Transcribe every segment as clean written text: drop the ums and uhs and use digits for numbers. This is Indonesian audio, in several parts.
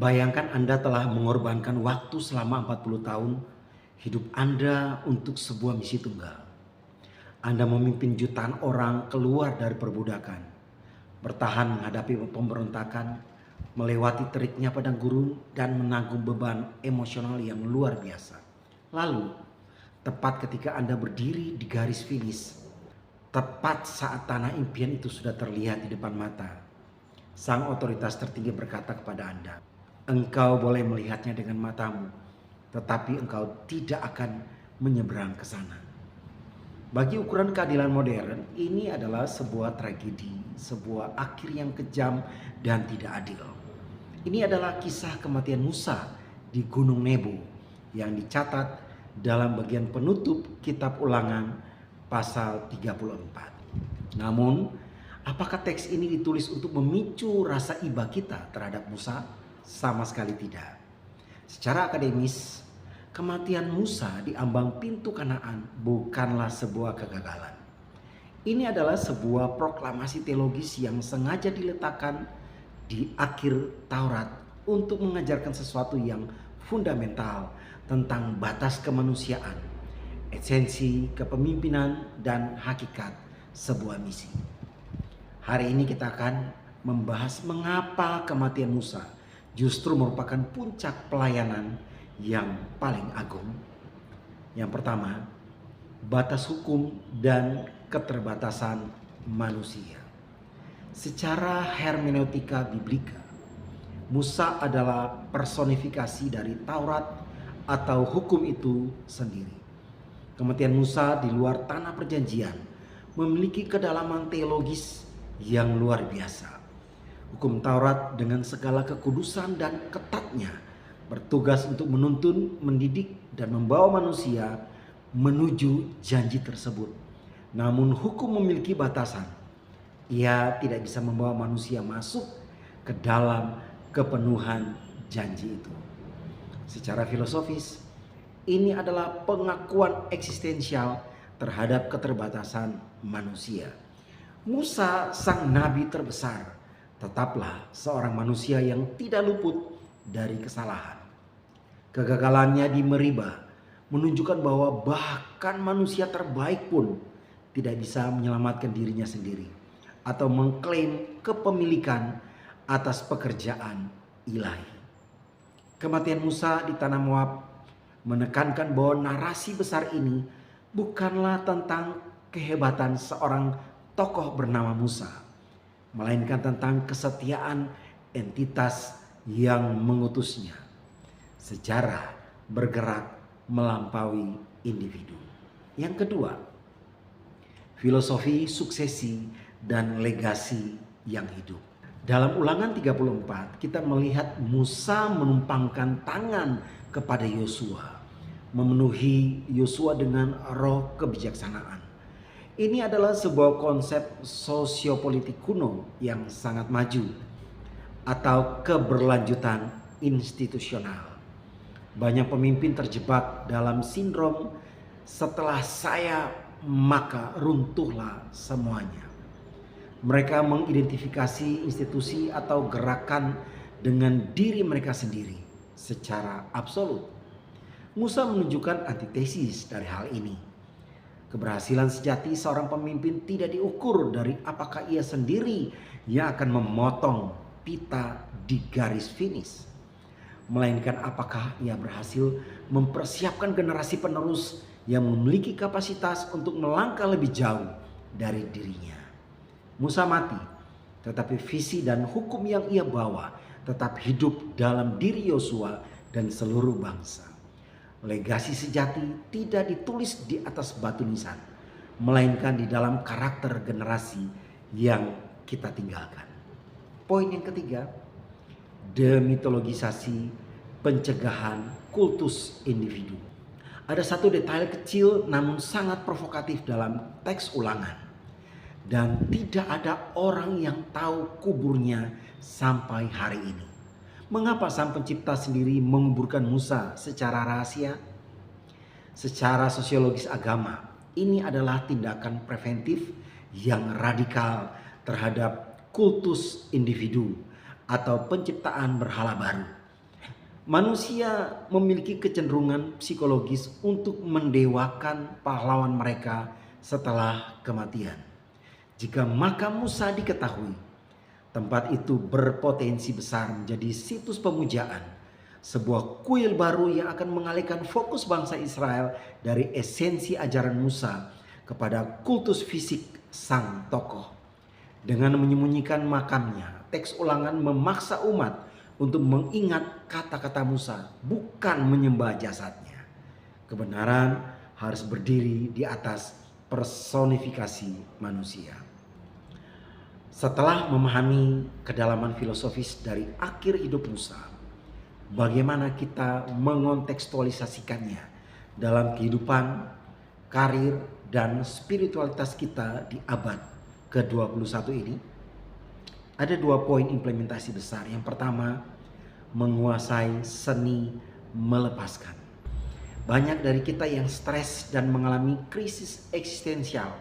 Bayangkan Anda telah mengorbankan waktu selama 40 tahun hidup Anda untuk sebuah misi tunggal. Anda memimpin jutaan orang keluar dari perbudakan, bertahan menghadapi pemberontakan, melewati teriknya padang gurun, dan menanggung beban emosional yang luar biasa. Lalu, tepat ketika Anda berdiri di garis finish, tepat saat tanah impian itu sudah terlihat di depan mata, sang otoritas tertinggi berkata kepada Anda, "Engkau boleh melihatnya dengan matamu, tetapi engkau tidak akan menyeberang ke sana." Bagi ukuran keadilan modern, ini adalah sebuah tragedi, sebuah akhir yang kejam dan tidak adil. Ini adalah kisah kematian Musa di Gunung Nebo yang dicatat dalam bagian penutup Kitab Ulangan pasal 34. Namun, apakah teks ini ditulis untuk memicu rasa iba kita terhadap Musa? Sama sekali tidak. Secara akademis, kematian Musa di ambang pintu Kanaan bukanlah sebuah kegagalan. Ini adalah sebuah proklamasi teologis yang sengaja diletakkan di akhir Taurat untuk mengajarkan sesuatu yang fundamental tentang batas kemanusiaan, esensi kepemimpinan, dan hakikat sebuah misi. Hari ini kita akan membahas mengapa kematian Musa justru merupakan puncak pelayanan yang paling agung. Yang pertama, batas hukum dan keterbatasan manusia. Secara hermeneutika biblika, Musa adalah personifikasi dari Taurat atau hukum itu sendiri. Kematian Musa di luar tanah perjanjian memiliki kedalaman teologis yang luar biasa. Hukum Taurat dengan segala kekudusan dan ketatnya bertugas untuk menuntun, mendidik, dan membawa manusia menuju janji tersebut. Namun hukum memiliki batasan. Ia tidak bisa membawa manusia masuk ke dalam kepenuhan janji itu. Secara filosofis, ini adalah pengakuan eksistensial terhadap keterbatasan manusia. Musa, sang nabi terbesar, tetaplah seorang manusia yang tidak luput dari kesalahan. Kegagalannya di Meriba menunjukkan bahwa bahkan manusia terbaik pun tidak bisa menyelamatkan dirinya sendiri atau mengklaim kepemilikan atas pekerjaan ilahi. Kematian Musa di tanah Moab menekankan bahwa narasi besar ini bukanlah tentang kehebatan seorang tokoh bernama Musa, melainkan tentang kesetiaan entitas yang mengutusnya. Sejarah bergerak melampaui individu. Yang kedua, filosofi suksesi dan legasi yang hidup. Dalam Ulangan 34, kita melihat Musa menumpangkan tangan kepada Yosua, memenuhi Yosua dengan roh kebijaksanaan. Ini adalah sebuah konsep sosiopolitik kuno yang sangat maju atau keberlanjutan institusional. Banyak pemimpin terjebak dalam sindrom setelah saya maka runtuhlah semuanya. Mereka mengidentifikasi institusi atau gerakan dengan diri mereka sendiri secara absolut. Musa menunjukkan antitesis dari hal ini. Keberhasilan sejati seorang pemimpin tidak diukur dari apakah ia sendiri yang akan memotong pita di garis finish, melainkan apakah ia berhasil mempersiapkan generasi penerus yang memiliki kapasitas untuk melangkah lebih jauh dari dirinya. Musa mati, tetapi visi dan hukum yang ia bawa tetap hidup dalam diri Yosua dan seluruh bangsa. Legasi sejati tidak ditulis di atas batu nisan, melainkan di dalam karakter generasi yang kita tinggalkan. Poin yang ketiga, demitologisasi pencegahan kultus individu. Ada satu detail kecil namun sangat provokatif dalam teks Ulangan. Dan tidak ada orang yang tahu kuburnya sampai hari ini. Mengapa Sang Pencipta sendiri menguburkan Musa secara rahasia? Secara sosiologis agama, ini adalah tindakan preventif yang radikal terhadap kultus individu atau penciptaan berhala baru. Manusia memiliki kecenderungan psikologis untuk mendewakan pahlawan mereka setelah kematian. Jika makam Musa diketahui, tempat itu berpotensi besar menjadi situs pemujaan, sebuah kuil baru yang akan mengalihkan fokus bangsa Israel dari esensi ajaran Musa kepada kultus fisik sang tokoh. Dengan menyembunyikan makamnya, teks Ulangan memaksa umat untuk mengingat kata-kata Musa, bukan menyembah jasadnya. Kebenaran harus berdiri di atas personifikasi manusia. Setelah memahami kedalaman filosofis dari akhir hidup Musa, bagaimana kita mengontekstualisasikannya dalam kehidupan, karir, dan spiritualitas kita di abad ke-21 ini? Ada 2 poin implementasi besar. Yang pertama, menguasai seni melepaskan. Banyak dari kita yang stres dan mengalami krisis eksistensial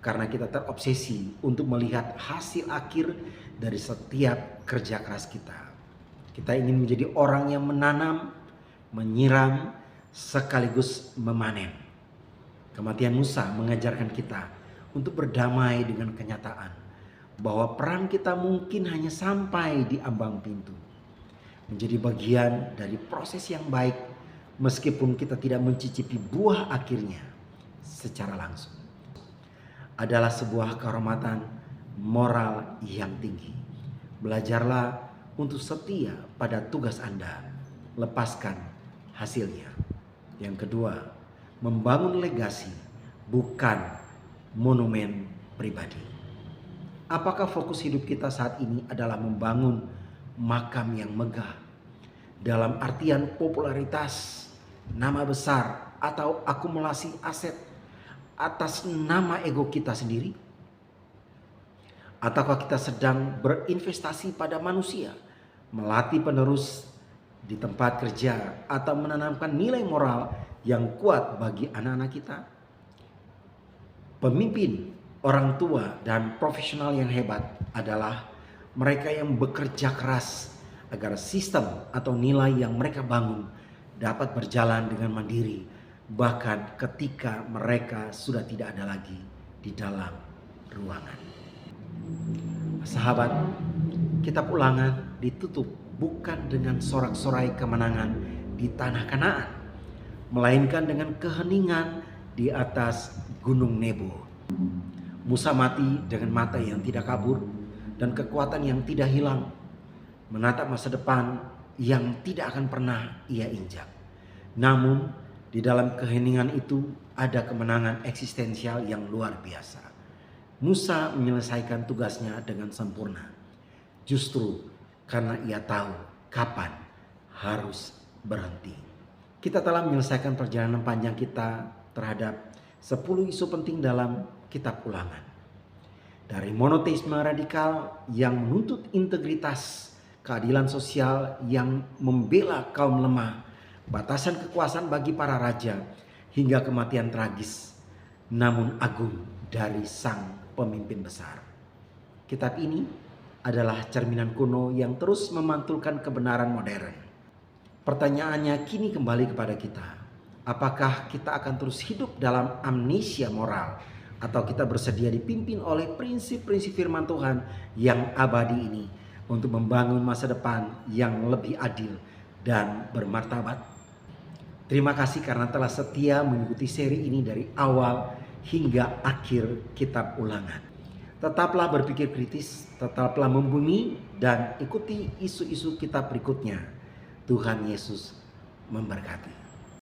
karena kita terobsesi untuk melihat hasil akhir dari setiap kerja keras kita. Kita ingin menjadi orang yang menanam, menyiram, sekaligus memanen. Kematian Musa mengajarkan kita untuk berdamai dengan kenyataan bahwa peran kita mungkin hanya sampai di ambang pintu. Menjadi bagian dari proses yang baik meskipun kita tidak mencicipi buah akhirnya secara langsung. Adalah sebuah kehormatan moral yang tinggi. Belajarlah untuk setia pada tugas Anda, lepaskan hasilnya. Yang kedua, membangun legasi, bukan monumen pribadi. Apakah fokus hidup kita saat ini adalah membangun makam yang megah dalam artian popularitas, nama besar, atau akumulasi aset atas nama ego kita sendiri? Ataukah kita sedang berinvestasi pada manusia, melatih penerus di tempat kerja, atau menanamkan nilai moral yang kuat bagi anak-anak kita? Pemimpin, orang tua, dan profesional yang hebat adalah mereka yang bekerja keras agar sistem atau nilai yang mereka bangun dapat berjalan dengan mandiri, bahkan ketika mereka sudah tidak ada lagi di dalam ruangan. Sahabat, kitab Ulangan ditutup bukan dengan sorak-sorai kemenangan di tanah Kanaan, melainkan dengan keheningan di atas Gunung Nebo. Musa mati dengan mata yang tidak kabur dan kekuatan yang tidak hilang, menatap masa depan yang tidak akan pernah ia injak. Namun di dalam keheningan itu ada kemenangan eksistensial yang luar biasa. Musa menyelesaikan tugasnya dengan sempurna, justru karena ia tahu kapan harus berhenti. Kita telah menyelesaikan perjalanan panjang kita terhadap 10 isu penting dalam kitab Ulangan. Dari monoteisme radikal yang menuntut integritas, keadilan sosial yang membela kaum lemah, batasan kekuasaan bagi para raja, hingga kematian tragis namun agung dari sang pemimpin besar. Kitab ini adalah cerminan kuno yang terus memantulkan kebenaran modern. Pertanyaannya kini kembali kepada kita. Apakah kita akan terus hidup dalam amnesia moral, atau kita bersedia dipimpin oleh prinsip-prinsip firman Tuhan yang abadi ini untuk membangun masa depan yang lebih adil dan bermartabat? Terima kasih karena telah setia mengikuti seri ini dari awal hingga akhir kitab Ulangan. Tetaplah berpikir kritis, tetaplah membumi, dan ikuti isu-isu kitab berikutnya. Tuhan Yesus memberkati.